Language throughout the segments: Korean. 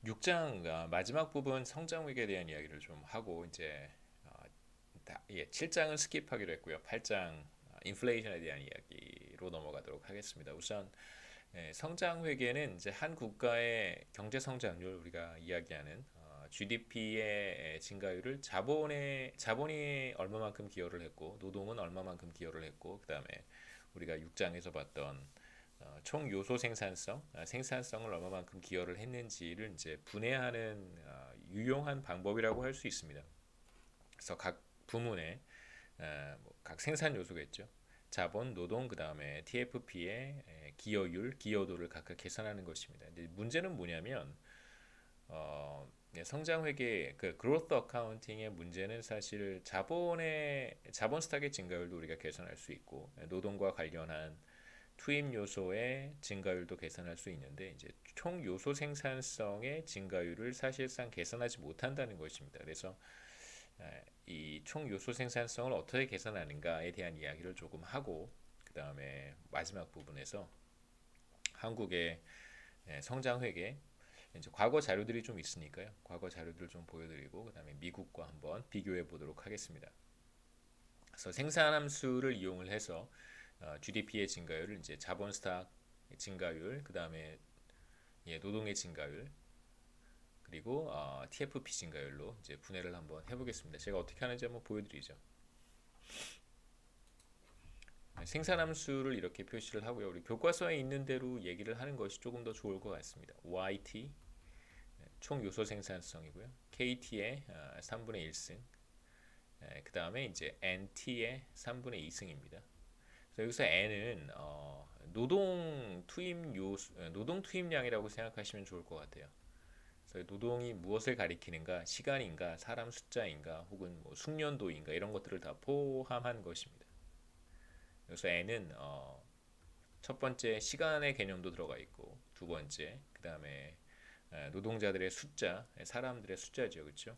6장 마지막 부분 성장위기에 대한 이야기를 좀 하고 이제 7장은 스킵하기로 했고요. 8장 인플레이션에 대한 이야기로 넘어가도록 하겠습니다. 우선 성장 회계는 이제 한 국가의 경제 성장률 우리가 이야기하는 GDP의 증가율을 자본이 얼마만큼 기여를 했고 노동은 얼마만큼 기여를 했고 그다음에 우리가 6장에서 봤던 총 요소 생산성, 생산성을 얼마만큼 기여를 했는지를 이제 분해하는 유용한 방법이라고 할 수 있습니다. 그래서 각 부문의 각 생산 요소겠죠. 자본, 노동, 그 다음에 TFP의 기여율, 기여도를 각각 계산하는 것입니다. 근데 문제는 뭐냐면 성장 회계 그 growth accounting의 문제는 사실 자본 스탁의 증가율도 우리가 계산할 수 있고 노동과 관련한 투입 요소의 증가율도 계산할 수 있는데 이제 총 요소 생산성의 증가율을 사실상 계산하지 못한다는 것입니다. 그래서 이 총 요소 생산성을 어떻게 계산하는가에 대한 이야기를 조금 하고 그 다음에 마지막 부분에서 한국의 성장 회계 이제 과거 자료들이 좀 있으니까요. 과거 자료들을 좀 보여드리고 그 다음에 미국과 한번 비교해 보도록 하겠습니다. 그래서 생산 함수를 이용을 해서 GDP의 증가율을 이제 자본 스탁 증가율, 그 다음에 노동의 증가율, 그리고 TFP 증가율로 이제 분해를 한번 해보겠습니다. 제가 어떻게 하는지 한번 보여드리죠. 생산함수를 이렇게 표시를 하고요. 우리 교과서에 있는 대로 얘기를 하는 것이 조금 더 좋을 것 같습니다. YT 총 요소 생산성이고요. KT의 3분의 1승, 그 다음에 이제 NT의 3분의 2승입니다. 그래서 여기서 N은 노동 투입량이라고 생각하시면 좋을 것 같아요. 그래서 노동이 무엇을 가리키는가, 시간인가, 사람 숫자인가, 혹은 뭐 숙련도인가 이런 것들을 다 포함한 것입니다. 그래서 N은 첫 번째 시간의 개념도 들어가 있고, 두 번째 그 다음에 노동자들의 숫자, 사람들의 숫자죠, 그렇죠?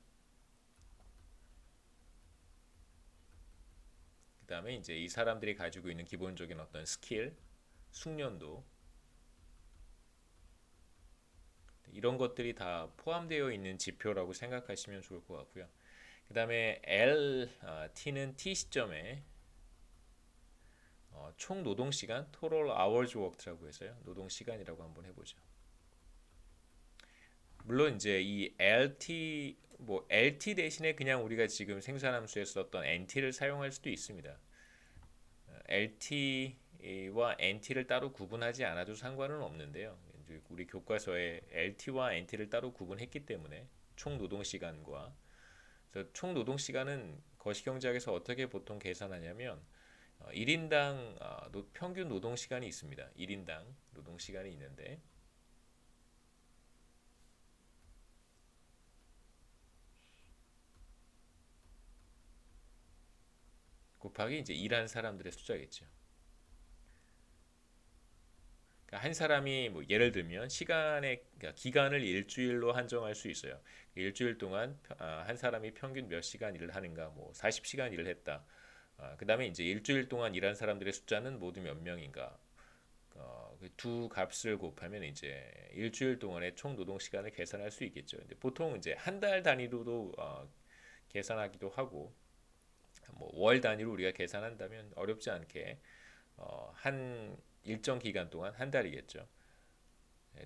그 다음에 이제 이 사람들이 가지고 있는 기본적인 어떤 스킬, 숙련도 이런 것들이 다 포함되어 있는 지표라고 생각하시면 좋을 것 같고요. 그 다음에 T는 T 시점에 총 노동 시간, total hours worked라고 해서요. 노동 시간이라고 한번 해보죠. 물론 이제 이 LT 대신에 그냥 우리가 지금 생산함수에 썼던 NT를 사용할 수도 있습니다. LT와 NT를 따로 구분하지 않아도 상관은 없는데요. 우리 교과서에 LT와 NT를 따로 구분했기 때문에 총 노동 시간과 그래서 총 노동 시간은 거시경제학에서 어떻게 보통 계산하냐면 1인당 평균 노동 시간이 있습니다. 1인당 노동 시간이 있는데 곱하기 이제 일한 사람들의 숫자겠죠. 그러니까 한 사람이 뭐 예를 들면 그러니까 기간을 일주일로 한정할 수 있어요. 일주일 동안 한 사람이 평균 몇 시간 일을 하는가, 뭐 40시간 일을 했다. 그다음에 이제 일주일 동안 일한 사람들의 숫자는 모두 몇 명인가. 그두 값을 곱하면 이제 일주일 동안의 총 노동 시간을 계산할 수 있겠죠. 근데 보통 이제 한 달 단위로도 계산하기도 하고 뭐 월 단위로 우리가 계산한다면 어렵지 않게 한 일정 기간 동안 한 달이겠죠.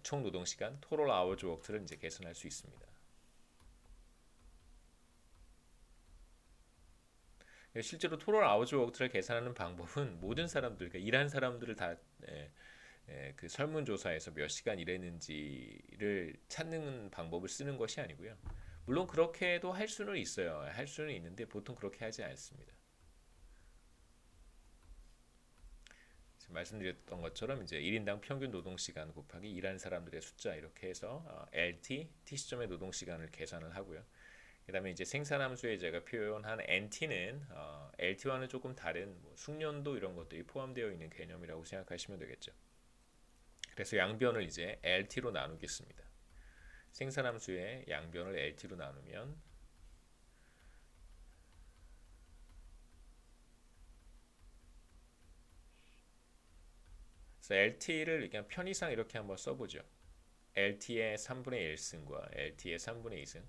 총 노동 시간 total hours worked를 이제 계산할 수 있습니다. 실제로 total hours worked를 계산하는 방법은 모든 사람들, 그러니까 일한 사람들을 다 그 설문조사에서 몇 시간 일했는지를 찾는 방법을 쓰는 것이 아니고요. 물론 그렇게도 할 수는 있어요. 할 수는 있는데 보통 그렇게 하지 않습니다. 말씀드렸던 것처럼 이제 1인당 평균 노동 시간 곱하기 일하는 사람들의 숫자 이렇게 해서 LT, T 시점의 노동 시간을 계산을 하고요. 그다음에 이제 생산함수에 제가 표현한 NT는 LT와는 조금 다른 뭐 숙련도 이런 것들이 포함되어 있는 개념이라고 생각하시면 되겠죠. 그래서 양변을 이제 LT로 나누겠습니다. 생산함수의 양변을 LT로 나누면 그래서 LT를 그냥 편의상 이렇게 한번 써보죠. LT의 3분의 1승과 LT의 3분의 2승.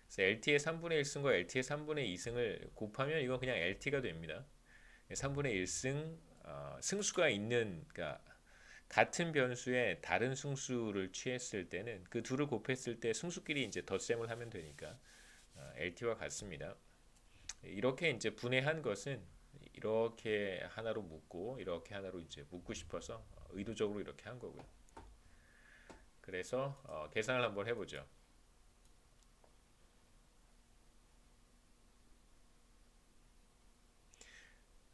그래서 LT의 3분의 1승과 LT의 3분의 2승을 곱하면 이건 그냥 LT가 됩니다. 3분의 1승 승수가 있는 그러니까 같은 변수에 다른 승수를 취했을 때는 그 둘을 곱했을 때 승수끼리 이제 덧셈을 하면 되니까 LT와 같습니다. 이렇게 이제 분해한 것은 이렇게 하나로 묶고 이렇게 하나로 이제 묶고 싶어서 의도적으로 이렇게 한 거고요. 그래서 계산을 한번 해보죠.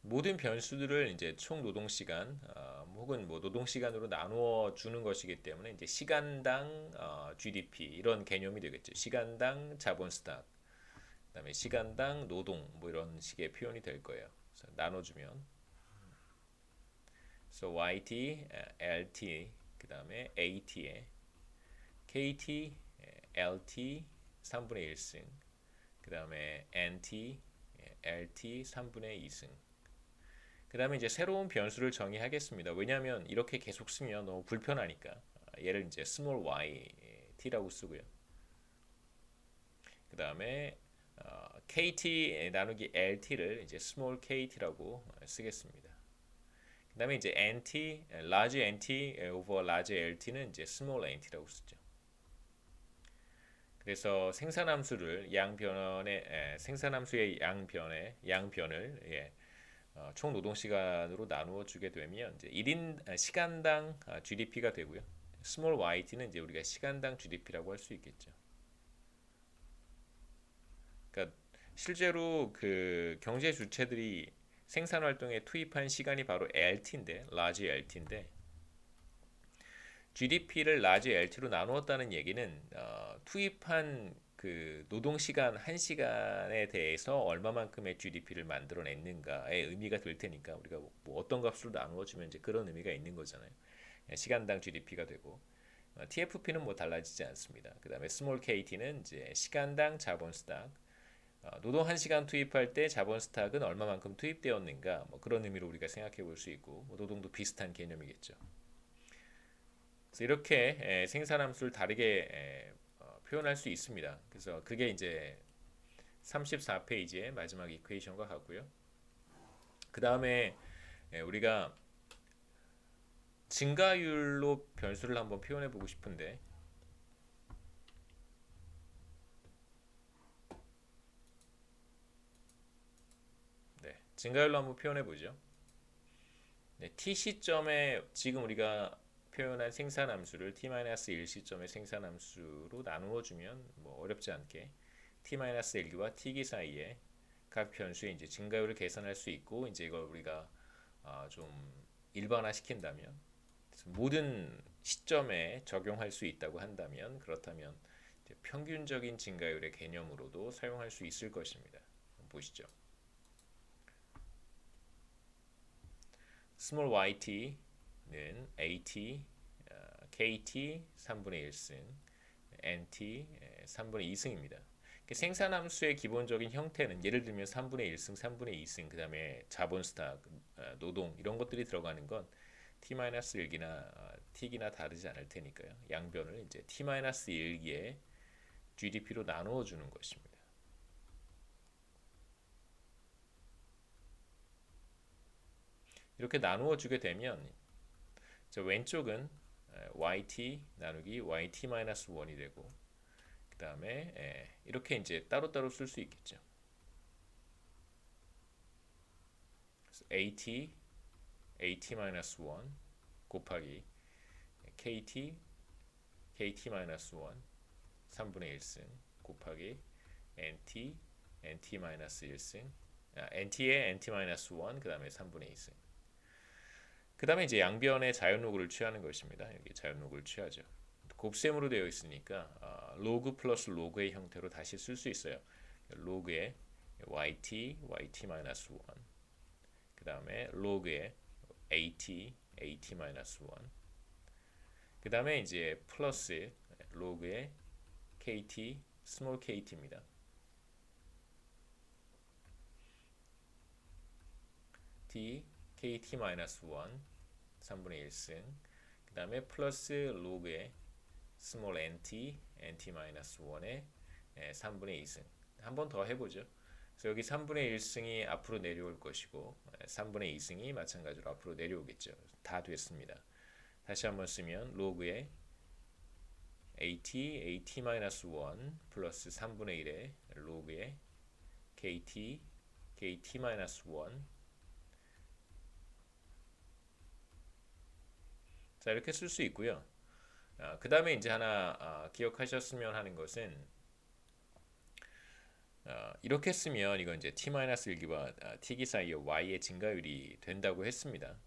모든 변수들을 이제 총 노동 시간 혹은 뭐 노동 시간으로 나누어 주는 것이기 때문에 이제 시간당 GDP 이런 개념이 되겠죠. 시간당 자본 스탁, 그다음에 시간당 노동 뭐 이런 식의 표현이 될 거예요. 그래서 나눠주면 so YT, LT 그다음에 AT에 KT, LT 3분의 1승 그다음에 NT, LT 3분의 2승 그 다음에 이제 새로운 변수를 정의하겠습니다. 왜냐하면 이렇게 계속 쓰면 너무 불편하니까 얘를 이제 small y t라고 쓰고요. 그 다음에 kt 나누기 lt를 이제 small kt라고 쓰겠습니다. 그 다음에 이제 nt, large nt over large lt는 이제 small nt라고 쓰죠. 그래서 생산함수를 양변의 생산함수의 양변을 총 노동 시간으로 나누어 주게 되면 이제 1인 시간당 GDP가 되고요. 스몰 yt는 이제 우리가 시간당 GDP라고 할 수 있겠죠. 그러니까 실제로 그 경제 주체들이 생산 활동에 투입한 시간이 바로 LT인데, large LT인데 GDP를 large LT로 나누었다는 얘기는 투입한 그 노동 시간 1시간에 대해서 얼마만큼의 GDP를 만들어냈는가의 의미가 될 테니까 우리가 뭐 어떤 값으로 나누어 주면 이제 그런 의미가 있는 거잖아요. 시간당 GDP가 되고 TFP는 뭐 달라지지 않습니다. 그다음에 스몰 KT는 이제 시간당 자본 스탁 노동 1시간 투입할 때 자본 스탁은 얼마만큼 투입되었는가 뭐 그런 의미로 우리가 생각해 볼 수 있고 뭐 노동도 비슷한 개념이겠죠. 그래서 이렇게 생산함수를 다르게 표현할 수 있습니다. 그래서 그게 이제 34페이지의 마지막 이퀘이션과 같고요. 그 다음에 우리가 증가율로 변수를 한번 표현해 보고 싶은데 네, 증가율로 한번 표현해 보죠. 네, t 시점에 지금 우리가 표현한 생산함수를 t-1 시점의 생산함수로 나누어 주면 뭐 어렵지 않게 t-1기와 t기 사이에 각 변수의 이제 증가율을 계산할 수 있고 이제 이걸 우리가 좀 일반화 시킨다면 모든 시점에 적용할 수 있다고 한다면 그렇다면 평균적인 증가율의 개념으로도 사용할 수 있을 것입니다. 보시죠. small yt는 AT, KT 3분의 1승, NT 3분의 2승입니다. 생산함수의 기본적인 형태는 예를 들면 3분의 1승, 3분의 2승, 그 다음에 자본 스탁, 노동 이런 것들이 들어가는 건 t-1기나 t기나 다르지 않을 테니까요. 양변을 이제 t-1기의 GDP로 나누어 주는 것입니다. 이렇게 나누어 주게 되면 왼쪽은 yt 나누기 yt-1이 되고 그 다음에 이렇게 이제 따로따로 쓸 수 있겠죠. at at-1 곱하기 kt kt-1 3분의 1승 곱하기 nt nt-1승 nt의 nt-1 그 다음에 3분의 2승 그 다음에 이제 양변의 자연로그를 취하는 것입니다. 여기 자연로그를 취하죠. 곱셈으로 되어 있으니까 로그 플러스 로그의 형태로 다시 쓸 수 있어요. 로그의 yt yt-1 그 다음에 로그의 at at-1 그 다음에 이제 플러스 로그의 kt 스몰 kt입니다. t kt-1 3분의 1승 그 다음에 플러스 로그의 스몰 nt-1의 3분의 2승. 한 번 더 해보죠. 그래서 여기 3분의 1승이 앞으로 내려올 것이고 3분의 2승이 마찬가지로 앞으로 내려오겠죠. 다 됐습니다. 다시 한번 쓰면 로그의 at-1 플러스 3분의 1의 로그의 kt-1 자 이렇게 쓸 수 있고요. 그 다음에 이제 하나 기억하셨으면 하는 것은 이렇게 쓰면 이건 이제 t-1기와 t기 사이에 y의 증가율이 된다고 했습니다.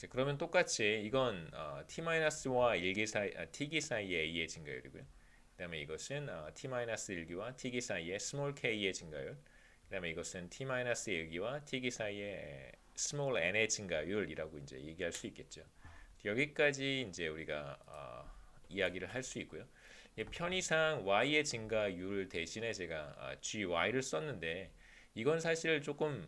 그러면 똑같이 이건 t-와 1기 사이, t기 사이의 a의 증가율이고요. 그 다음에 이것은 t-1기와 t기 사이의 small k의 증가율. 그 다음에 이것은 t-1기와 t기 사이의 small n의 증가율이라고 이제 얘기할 수 있겠죠. 여기까지 이제 우리가 이야기를 할 수 있고요. 편의상 y의 증가율 대신에 제가 gy를 썼는데 이건 사실 조금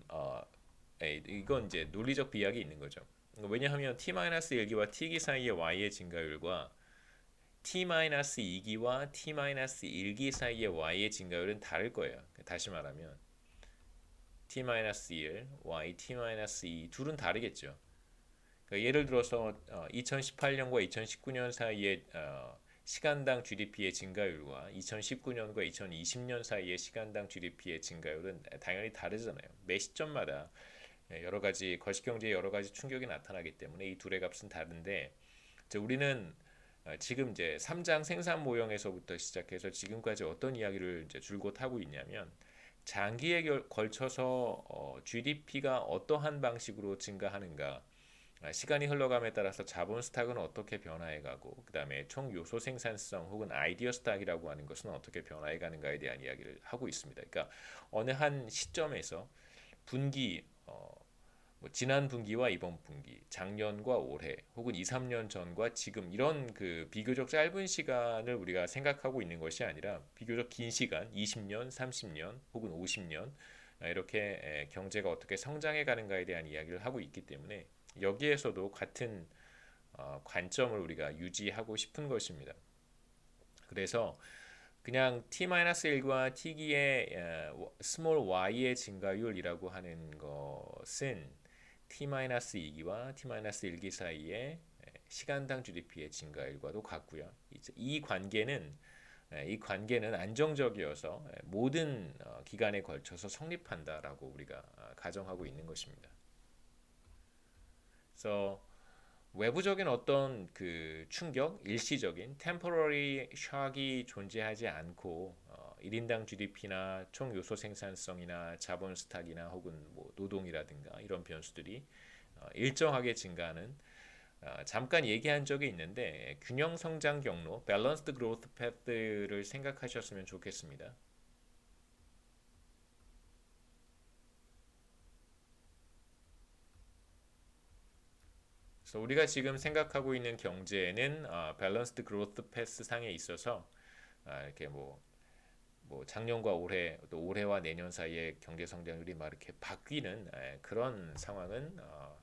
이건 이제 논리적 비약이 있는 거죠. 왜냐하면 t-1기와 t기 사이의 y의 증가율과 t-2기와 t-1기 사이의 y의 증가율은 다를 거예요. 다시 말하면 t-1, y, t-2 둘은 다르겠죠. 그러니까 예를 들어서 2018년과 2019년 사이의 시간당 GDP의 증가율과 2019년과 2020년 사이의 시간당 GDP의 증가율은 당연히 다르잖아요. 매 시점마다 여러 가지 거시경제에 여러 가지 충격이 나타나기 때문에 이 둘의 값은 다른데 우리는 지금 이제 3장 생산 모형에서부터 시작해서 지금까지 어떤 이야기를 이제 줄곧 하고 있냐면 장기에 걸쳐서 GDP가 어떠한 방식으로 증가하는가, 시간이 흘러감에 따라서 자본 스탁은 어떻게 변화해가고 그 다음에 총 요소 생산성 혹은 아이디어 스탁이라고 하는 것은 어떻게 변화해가는가에 대한 이야기를 하고 있습니다. 그러니까 어느 한 시점에서 분기 뭐 지난 분기와 이번 분기, 작년과 올해, 혹은 2, 3년 전과 지금 이런 그 비교적 짧은 시간을 우리가 생각하고 있는 것이 아니라 비교적 긴 시간, 20년, 30년, 혹은 50년 이렇게 경제가 어떻게 성장해 가는가에 대한 이야기를 하고 있기 때문에 여기에서도 같은 관점을 우리가 유지하고 싶은 것입니다. 그래서 그냥 t-1과 t기의 small y의 증가율이라고 하는 것은 t-2기와 t-1기 사이의 시간당 GDP의 증가율과도 같고요. 이 관계는 안정적이어서 모든 기간에 걸쳐서 성립한다라고 우리가 가정하고 있는 것입니다. 그래서 외부적인 어떤 그 충격, 일시적인 temporary shock이 존재하지 않고 1인당 GDP나 총 요소 생산성이나 자본 스탁이나 혹은 뭐 노동이라든가 이런 변수들이 일정하게 증가하는 잠깐 얘기한 적이 있는데 균형 성장 경로, balanced growth path를 생각하셨으면 좋겠습니다. 그래서 우리가 지금 생각하고 있는 경제는 밸런스드 그로스 패스 상에 있어서 이렇게 뭐 작년과 올해 또 올해와 내년 사이에 경제 성장률이 막 이렇게 바뀌는 그런 상황은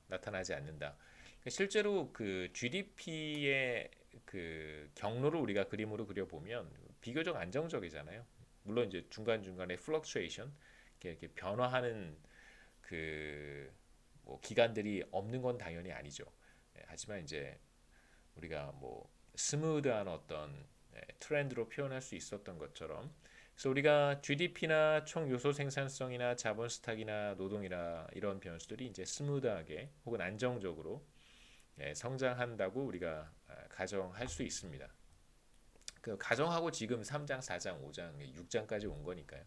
나타나지 않는다. 그러니까 실제로 그 GDP의 그 경로를 우리가 그림으로 그려보면 비교적 안정적이잖아요. 물론 이제 중간중간에 플럭추에이션 이렇게 변화하는 그뭐 기간들이 없는 건 당연히 아니죠. 하지만 이제 우리가 뭐 스무드한 어떤 트렌드로 표현할 수 있었던 것처럼 그래서 우리가 GDP나 총 요소 생산성이나 자본 스탁이나 노동이나 이런 변수들이 이제 스무드하게 혹은 안정적으로 성장한다고 우리가 가정할 수 있습니다. 그 가정하고 지금 3장, 4장, 5장, 6장까지 온 거니까요.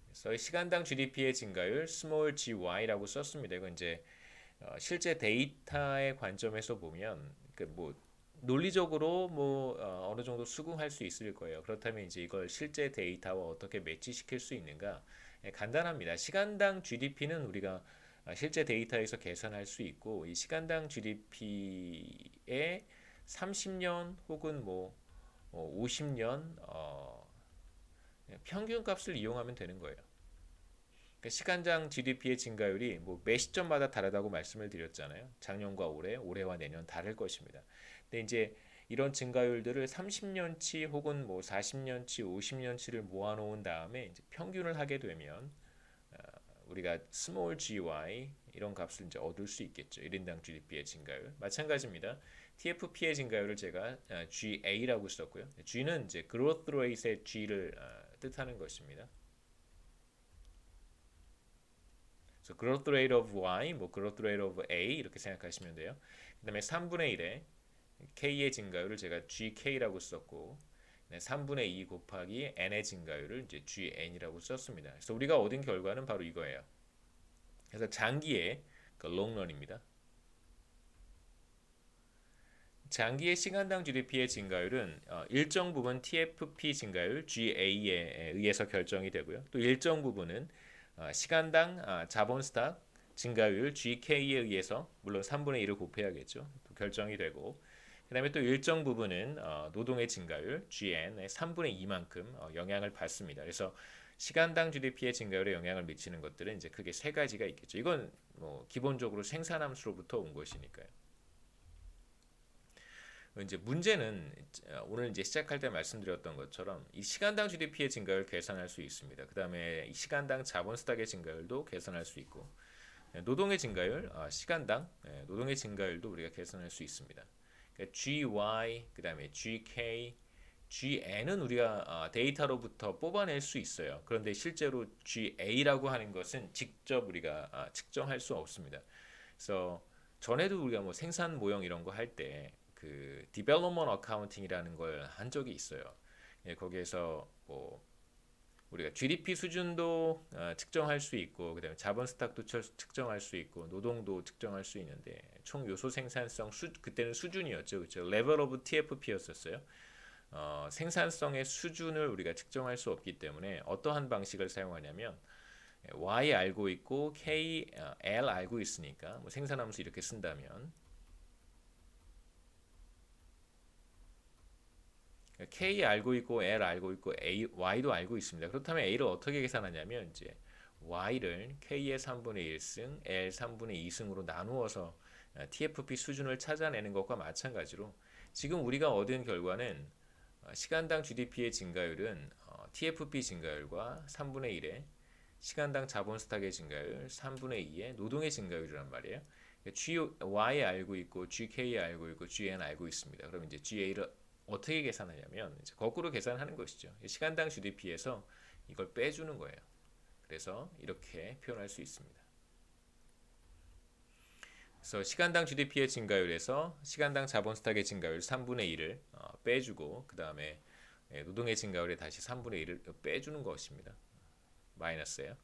그래서 시간당 GDP의 증가율 small gy라고 썼습니다. 이건 이제 실제 데이터의 관점에서 보면 뭐 논리적으로 뭐 어느 정도 수긍할 수 있을 거예요. 그렇다면 이제 이걸 실제 데이터와 어떻게 매치시킬 수 있는가? 간단합니다. 시간당 GDP는 우리가 실제 데이터에서 계산할 수 있고 이 시간당 GDP의 30년 혹은 뭐 50년 평균 값을 이용하면 되는 거예요. 그러니까 시간당 GDP의 증가율이 뭐 매 시점마다 다르다고 말씀을 드렸잖아요. 작년과 올해, 올해와 내년 다를 것입니다. 근데 이제 이런 증가율들을 30년치 혹은 뭐 40년치, 50년치를 모아놓은 다음에 이제 평균을 하게 되면 우리가 small GY 이런 값을 이제 얻을 수 있겠죠. 1인당 GDP의 증가율. 마찬가지입니다. TFP의 증가율을 제가 GA라고 썼고요. G는 이제 growth rate의 G를 뜻하는 것입니다. 그래서 growth rate of Y, 뭐 growth rate of A 이렇게 생각하시면 돼요. 그다음에 3분의 1의 K의 증가율을 제가 GK라고 썼고 3분의 2 곱하기 N의 증가율을 이제 GN이라고 썼습니다. 그래서 우리가 얻은 결과는 바로 이거예요. 그래서 장기의 그 롱런입니다. 장기의 시간당 GDP의 증가율은 일정 부분 TFP 증가율 GA에 의해서 결정이 되고요. 또 일정 부분은 시간당 자본 스탁 증가율 GK에 의해서 물론 3분의 1을 곱해야겠죠. 또 결정이 되고 그다음에 또 일정 부분은 노동의 증가율 GN의 3분의 2만큼 영향을 받습니다. 그래서 시간당 GDP의 증가율에 영향을 미치는 것들은 이제 크게 세 가지가 있겠죠. 이건 뭐 기본적으로 생산함수로부터 온 것이니까요. 이제 문제는 오늘 이제 시작할 때 말씀드렸던 것처럼 이 시간당 GDP의 증가율 계산할 수 있습니다. 그 다음에 이 시간당 자본 스탁의 증가율도 계산할 수 있고 노동의 증가율, 시간당 노동의 증가율도 우리가 계산할 수 있습니다. 그러니까 GY, 그 다음에 GK, GN은 우리가 데이터로부터 뽑아낼 수 있어요. 그런데 실제로 GA라고 하는 것은 직접 우리가 측정할 수 없습니다. 그래서 전에도 우리가 뭐 생산 모형 이런 거 할 때 그 디벨롭먼트 어카운팅이라는 걸 한 적이 있어요. 거기에서 뭐 우리가 GDP 수준도 측정할 수 있고 그다음에 자본 스탁도 측정할 수 있고 노동도 측정할 수 있는데 총 요소 생산성 그때는 수준이었죠. 그렇죠? 레벨 오브 TFP였었어요. 생산성의 수준을 우리가 측정할 수 없기 때문에 어떠한 방식을 사용하냐면 Y 알고 있고 K, L 알고 있으니까 뭐 생산함수 이렇게 쓴다면 K 알고 있고 L 알고 있고 A, Y도 알고 있습니다. 그렇다면 A를 어떻게 계산하냐면 이제 Y를 K의 3분의 1승, L 3분의 2승으로 나누어서 TFP 수준을 찾아내는 것과 마찬가지로 지금 우리가 얻은 결과는 시간당 GDP의 증가율은 TFP 증가율과 3분의 1의 시간당 자본 스탁의 증가율, 3분의 2의 노동의 증가율이란 말이에요. GY 알고 있고 GK 알고 있고 GN 알고 있습니다. 그럼 이제 GA를 어떻게 계산하냐면 이제 거꾸로 계산하는 것이죠. 시간당 GDP에서 이걸 빼주는 거예요. 그래서 이렇게 표현할 수 있습니다. 그래서 시간당 GDP의 증가율에서 시간당 자본 스탁의 증가율 3분의 1을 빼주고 그 다음에 노동의 증가율에 다시 3분의 1을 빼주는 것입니다. 마이너스예요.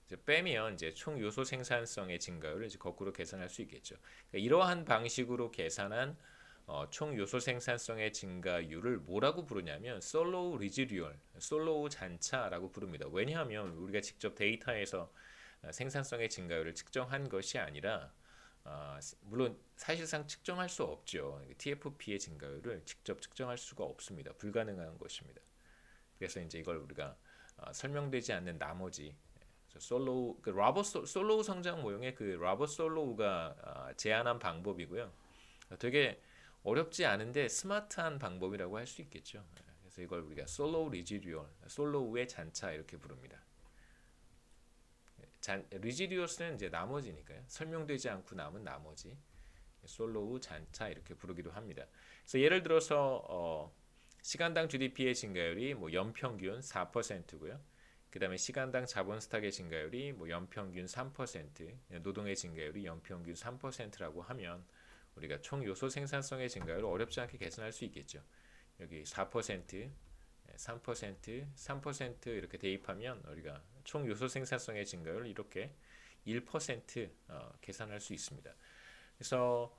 이제 빼면 이제 총 요소 생산성의 증가율을 이제 거꾸로 계산할 수 있겠죠. 그러니까 이러한 방식으로 계산한 총 요소 생산성의 증가율을 뭐라고 부르냐면 솔로우 리지듀얼, 솔로우 잔차라고 부릅니다. 왜냐하면 우리가 직접 데이터에서 생산성의 증가율을 측정한 것이 아니라 물론 사실상 측정할 수 없죠. TFP의 증가율을 직접 측정할 수가 없습니다. 불가능한 것입니다. 그래서 이제 이걸 우리가 설명되지 않는 나머지 솔로우 그 솔로우 성장 모형의 그 로버트 솔로우가 제안한 방법이고요. 되게 어렵지 않은데 스마트한 방법이라고 할 수 있겠죠. 그래서 이걸 우리가 솔로우 리지듀얼, 솔로우의 잔차 이렇게 부릅니다. 리지듀얼스는 이제 나머지니까요. 설명되지 않고 남은 나머지. 솔로우 잔차 이렇게 부르기도 합니다. 그래서 예를 들어서 시간당 GDP의 증가율이 뭐 연평균 4%고요. 그다음에 시간당 자본 스탁의 증가율이 뭐 연평균 3%, 노동의 증가율이 연평균 3%라고 하면 우리가 총 요소 생산성의 증가율을 어렵지 않게 계산할 수 있겠죠. 여기 4%, 3%, 3% 이렇게 대입하면 우리가 총 요소 생산성의 증가율을 이렇게 1% 계산할 수 있습니다. 그래서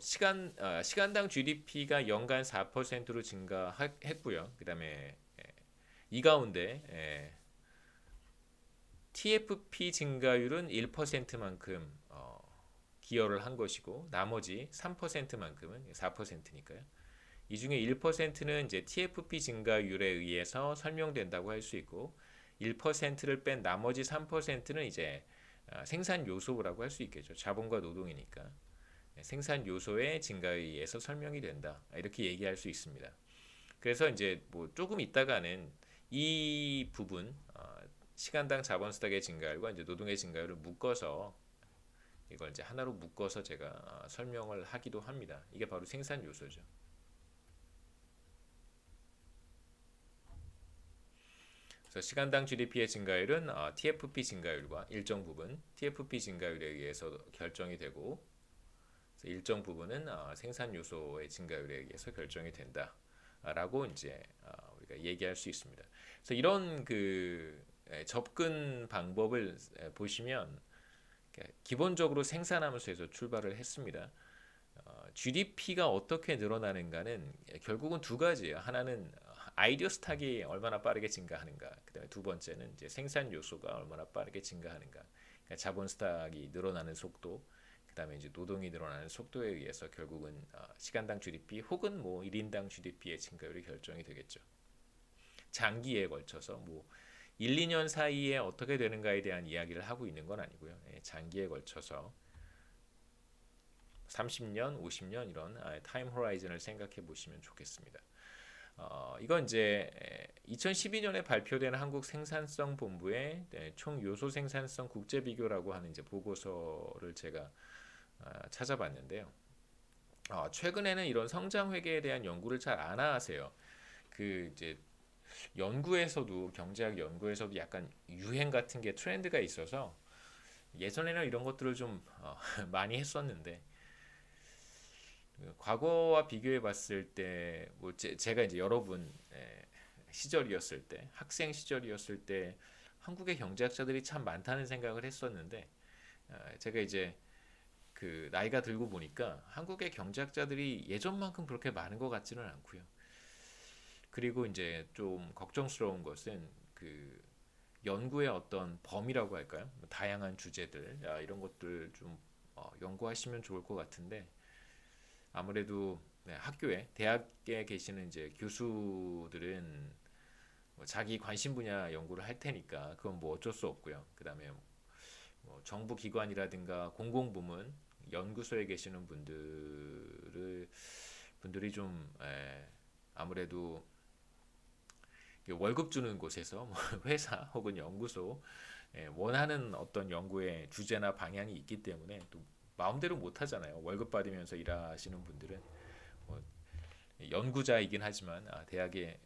시간당 GDP가 연간 4%로 증가했고요. 그다음에 이 가운데 TFP 증가율은 1%만큼 기여를 한 것이고 나머지 3%만큼은 4%니까요. 이 중에 1%는 이제 TFP 증가율에 의해서 설명된다고 할 수 있고 1%를 뺀 나머지 3%는 이제 생산 요소라고 할 수 있겠죠. 자본과 노동이니까. 생산 요소의 증가에 의해서 설명이 된다. 이렇게 얘기할 수 있습니다. 그래서 이제 뭐 조금 있다가는 이 부분 시간당 자본 수탁의 증가율과 이제 노동의 증가율을 묶어서 이걸 이제 하나로 묶어서 제가 설명을 하기도 합니다. 이게 바로 생산 요소죠. 그래서 시간당 GDP의 증가율은 TFP 증가율과 일정 부분 TFP 증가율에 의해서 결정이 되고 일정 부분은 생산 요소의 증가율에 의해서 결정이 된다라고 이제 우리가 얘기할 수 있습니다. 그래서 이런 그 접근 방법을 보시면 기본적으로 생산하면서에서 출발을 했습니다. GDP가 어떻게 늘어나는가는 결국은 두 가지예요. 하나는 아이디어 스탁이 얼마나 빠르게 증가하는가. 그다음에 두 번째는 이제 생산 요소가 얼마나 빠르게 증가하는가. 그러니까 자본 스탁이 늘어나는 속도, 그다음에 이제 노동이 늘어나는 속도에 의해서 결국은 시간당 GDP 혹은 뭐 1인당 GDP의 증가율이 결정이 되겠죠. 장기에 걸쳐서 뭐 1, 2년 사이에 어떻게 되는가에 대한 이야기를 하고 있는 건 아니고요. 장기에 걸쳐서 30년, 50년 이런 타임 호라이즌을 생각해 보시면 좋겠습니다. 이건 이제 2012년에 발표된 한국 생산성 본부의 총 요소 생산성 국제 비교라고 하는 이제 보고서를 제가 찾아봤는데요. 최근에는 이런 성장 회계에 대한 연구를 잘 안 하세요. 그 이제 연구에서도 경제학 연구에서도 약간 유행 같은 게 트렌드가 있어서 예전에는 이런 것들을 좀 많이 했었는데 과거와 비교해 봤을 때 뭐 제가 이제 여러분 시절이었을 때 학생 시절이었을 때 한국의 경제학자들이 참 많다는 생각을 했었는데 제가 이제 그 나이가 들고 보니까 한국의 경제학자들이 예전만큼 그렇게 많은 것 같지는 않고요. 그리고 이제 좀 걱정스러운 것은 그 연구의 어떤 범위라고 할까요? 뭐 다양한 주제들 이런 것들 좀 연구하시면 좋을 것 같은데 아무래도 학교에 대학에 계시는 이제 교수들은 뭐 자기 관심 분야 연구를 할 테니까 그건 뭐 어쩔 수 없고요. 그다음에 뭐 정부 기관이라든가 공공부문 연구소에 계시는 분들이 좀 아무래도 월급 주는 곳에서 뭐 회사 혹은 연구소 원하는 어떤 연구의 주제나 방향이 있기 때문에 또 마음대로 못 하잖아요. 월급 받으면서 일하시는 분들은 뭐 연구자이긴 하지만 대학에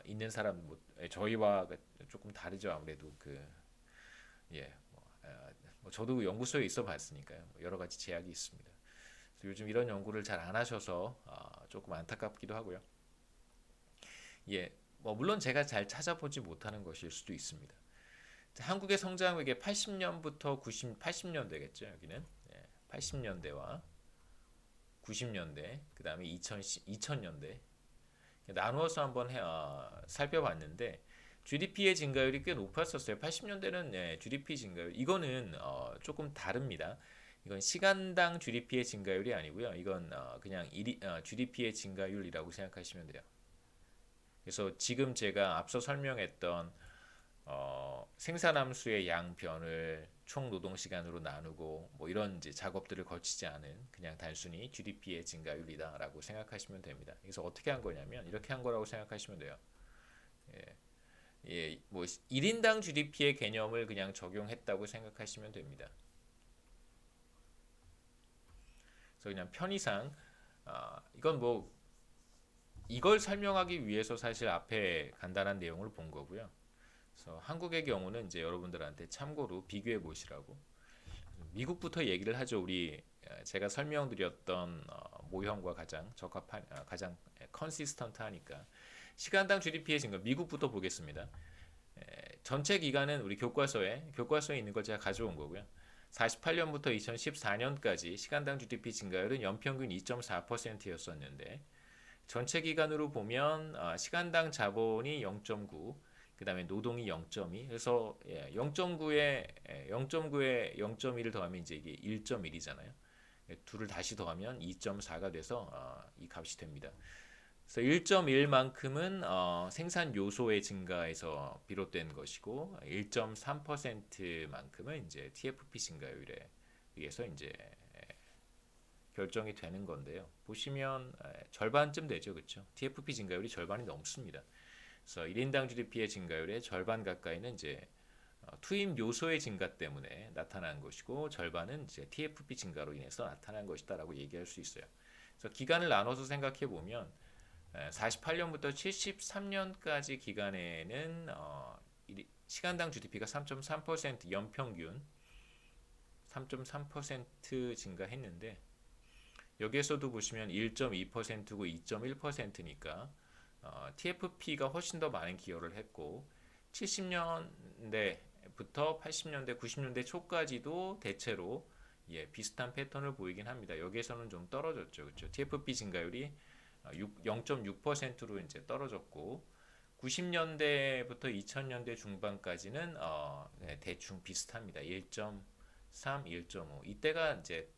있는 사람 뭐 저희와 조금 다르죠. 아무래도 그 예, 뭐 저도 연구소에 있어 봤으니까요. 뭐 여러 가지 제약이 있습니다. 그래서 요즘 이런 연구를 잘 안 하셔서 조금 안타깝기도 하고요. 예, 뭐 물론 제가 잘 찾아보지 못하는 것일 수도 있습니다. 한국의 성장액의 80년부터 80년대겠죠. 여기는 80년대와 90년대, 그 다음에 2000년대 나누어서 한번 살펴봤는데 GDP의 증가율이 꽤 높았었어요. 80년대는 GDP 증가율 이거는 조금 다릅니다. 이건 시간당 GDP의 증가율이 아니고요. 이건 그냥 GDP의 증가율이라고 생각하시면 돼요. 그래서 지금 제가 앞서 설명했던 생산함수의 양변을 총 노동 시간으로 나누고 뭐 이런 이제 작업들을 거치지 않은 그냥 단순히 GDP의 증가율이다라고 생각하시면 됩니다. 그래서 어떻게 한 거냐면 이렇게 한 거라고 생각하시면 돼요. 뭐 1인당 GDP의 개념을 그냥 적용했다고 생각하시면 됩니다. 그래서 그냥 편의상 이건 뭐 이걸 설명하기 위해서 사실 앞에 간단한 내용을 본 거고요. 그래서 한국의 경우는 이제 여러분들한테 참고로 비교해 보시라고. 미국부터 얘기를 하죠. 우리 제가 설명드렸던 모형과 가장 적합한 가장 컨시스턴트하니까 시간당 GDP의 증가 미국부터 보겠습니다. 전체 기간은 우리 교과서에 있는 걸 제가 가져온 거고요. 48년부터 2014년까지 시간당 GDP 증가율은 연평균 2.4%였었는데 전체 기간으로 보면 시간당 자본이 0.9, 그 다음에 노동이 0.2, 그래서 0.9에 0.1을 더하면 이제 이게 1.1이잖아요. 둘을 다시 더하면 2.4가 돼서 이 값이 됩니다. 그래서 1.1만큼은 생산 요소의 증가에서 비롯된 것이고 1.3%만큼은 이제 TFP 증가율에 의해서 이제 결정이 되는 건데요. 보시면 절반쯤 되죠, 그렇죠? TFP 증가율이 절반이 넘습니다. 그래서 1인당 GDP의 증가율의 절반 가까이는 이제 투입 요소의 증가 때문에 나타난 것이고 절반은 이제 TFP 증가로 인해서 나타난 것이다라고 얘기할 수 있어요. 그래서 기간을 나눠서 생각해 보면 48년부터 73년까지 기간에는 시간당 GDP가 3.3% 연평균 3.3% 증가했는데 여기에서도 보시면 1.2%고 2.1%니까 TFP가 훨씬 더 많은 기여를 했고 70년대부터 80년대, 90년대 초까지도 대체로 비슷한 패턴을 보이긴 합니다. 여기에서는 좀 떨어졌죠. 그렇죠? TFP 증가율이 0.6%로 이제 떨어졌고 90년대부터 2000년대 중반까지는 대충 비슷합니다. 1.3, 1.5. 이때가 이제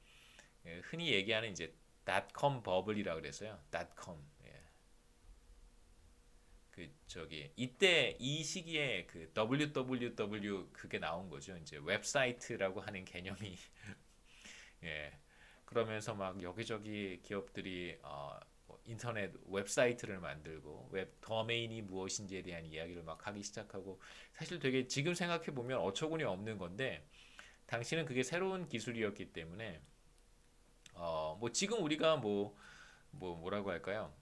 흔히 얘기하는 이제 닷컴 버블이라 그래서요. 닷컴. 그 저기 이때 이 시기에 그 www 그게 나온 거죠. 이제 웹사이트라고 하는 개념이 예. 그러면서 막 여기저기 기업들이 뭐 인터넷 웹사이트를 만들고 웹 도메인이 무엇인지에 대한 이야기를 막 하기 시작하고 사실 되게 지금 생각해 보면 어처구니 없는 건데 당시는 그게 새로운 기술이었기 때문에 뭐 지금 우리가 뭐라고 할까요?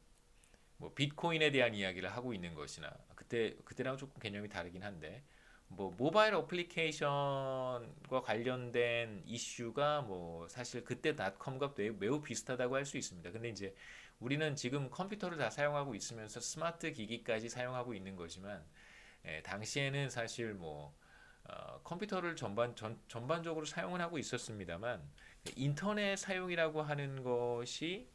뭐 비트코인에 대한 이야기를 하고 있는 것이나 그때랑 조금 개념이 다르긴 한데 뭐 모바일 어플리케이션과 관련된 이슈가 뭐 사실 그때 닷컴과 매우 비슷하다고 할 수 있습니다. 근데 이제 우리는 지금 컴퓨터를 다 사용하고 있으면서 스마트 기기까지 사용하고 있는 거지만 당시에는 사실 뭐 컴퓨터를 전반적으로 사용을 하고 있었습니다만 인터넷 사용이라고 하는 것이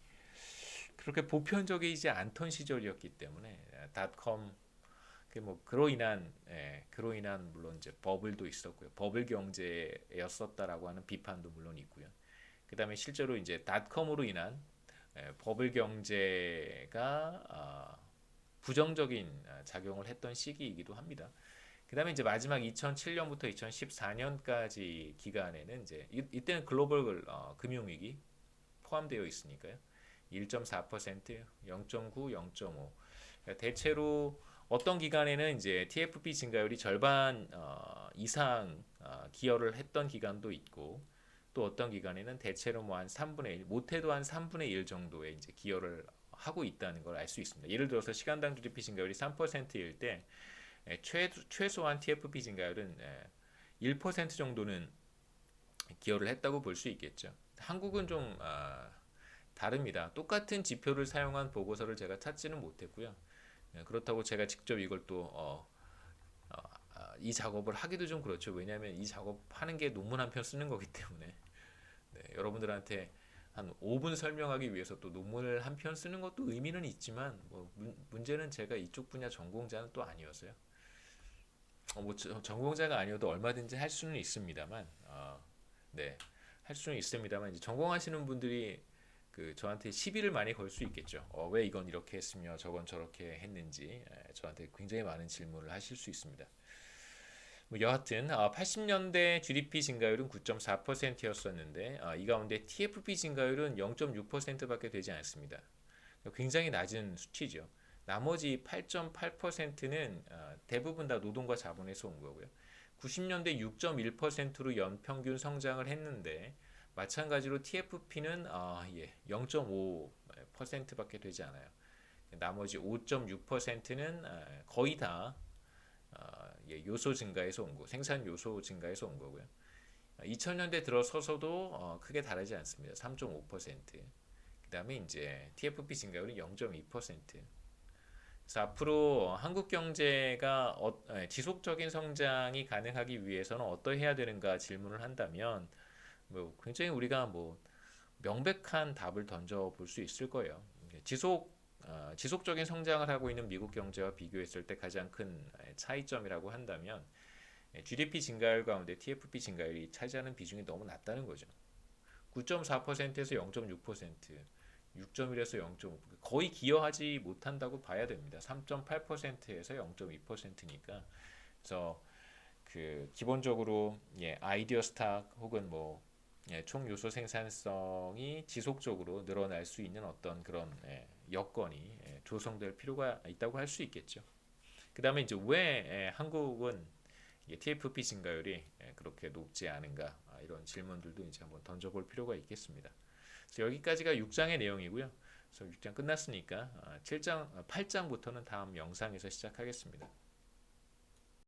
그렇게 보편적이지 않던 시절이었기 때문에 닷컴 뭐 그로 인한 물론 이제 버블도 있었고요. 버블 경제였었다라고 하는 비판도 물론 있고요. 그다음에 실제로 이제 닷컴으로 인한 버블 경제가 부정적인 작용을 했던 시기이기도 합니다. 그다음에 이제 마지막 2007년부터 2014년까지 기간에는 이제 이때는 글로벌 금융위기 포함되어 있으니까요. 1.4%, 0.9, 0.5. 대체로 어떤 기간에는 이제 TFP 증가율이 절반 이상 기여를 했던 기간도 있고 또 어떤 기간에는 대체로 뭐 한 3분의 1, 못해도 한 3분의 1 정도의 이제 기여를 하고 있다는 걸 알 수 있습니다. 예를 들어서 시간당 GDP 증가율이 3%일 때 최소한 TFP 증가율은 1% 정도는 기여를 했다고 볼 수 있겠죠. 한국은 좀 다릅니다. 똑같은 지표를 사용한 보고서를 제가 찾지는 못했고요. 그렇다고 제가 직접 이걸 이 작업을 하기도 좀 그렇죠. 왜냐하면 이 작업하는 게 논문 한 편 쓰는 거기 때문에 여러분들한테 한 5분 설명하기 위해서 또 논문을 한 편 쓰는 것도 의미는 있지만 뭐 문제는 제가 이쪽 분야 전공자는 또 아니어서요. 뭐 전공자가 아니어도 얼마든지 할 수는 있습니다만, 네, 할 수는 있습니다만 이제 전공하시는 분들이 그 저한테 시비를 많이 걸 수 있겠죠. 왜 이건 이렇게 했으며 저건 저렇게 했는지 저한테 굉장히 많은 질문을 하실 수 있습니다. 뭐 여하튼 80년대 GDP 증가율은 9.4%였었는데 이 가운데 TFP 증가율은 0.6%밖에 되지 않습니다. 굉장히 낮은 수치죠. 나머지 8.8%는 대부분 다 노동과 자본에서 온 거고요. 90년대 6.1%로 연평균 성장을 했는데 마찬가지로 TFP는 0.5%밖에 되지 않아요. 나머지 5.6%는 거의 다 요소 증가에서 온 거, 생산 요소 증가에서 온 거고요. 2000년대 들어서서도 크게 다르지 않습니다. 3.5%. 그다음에 이제 TFP 증가율은 0.2%. 그래서 앞으로 한국 경제가 지속적인 성장이 가능하기 위해서는 어떠해야 되는가 질문을 한다면 뭐 굉장히 우리가 뭐 명백한 답을 던져 볼 수 있을 거예요. 지속적인 성장을 하고 있는 미국 경제와 비교했을 때 가장 큰 차이점이라고 한다면 GDP 증가율 가운데 TFP 증가율이 차지하는 비중이 너무 낮다는 거죠. 9.4%에서 0.6%. 6.1에서 0.5 거의 기여하지 못한다고 봐야 됩니다. 3.8%에서 0.2%니까. 그래서 그 기본적으로 예, 아이디어 스탁 혹은 뭐 예, 총 요소 생산성이 지속적으로 늘어날 수 있는 어떤 그런 예, 여건이 예, 조성될 필요가 있다고 할 수 있겠죠. 그다음에 이제 왜 한국은 TFP 증가율이 그렇게 높지 않은가 이런 질문들도 이제 한번 던져볼 필요가 있겠습니다. 그래서 여기까지가 6장의 내용이고요. 그래서 6장 끝났으니까 7장, 8장부터는 다음 영상에서 시작하겠습니다.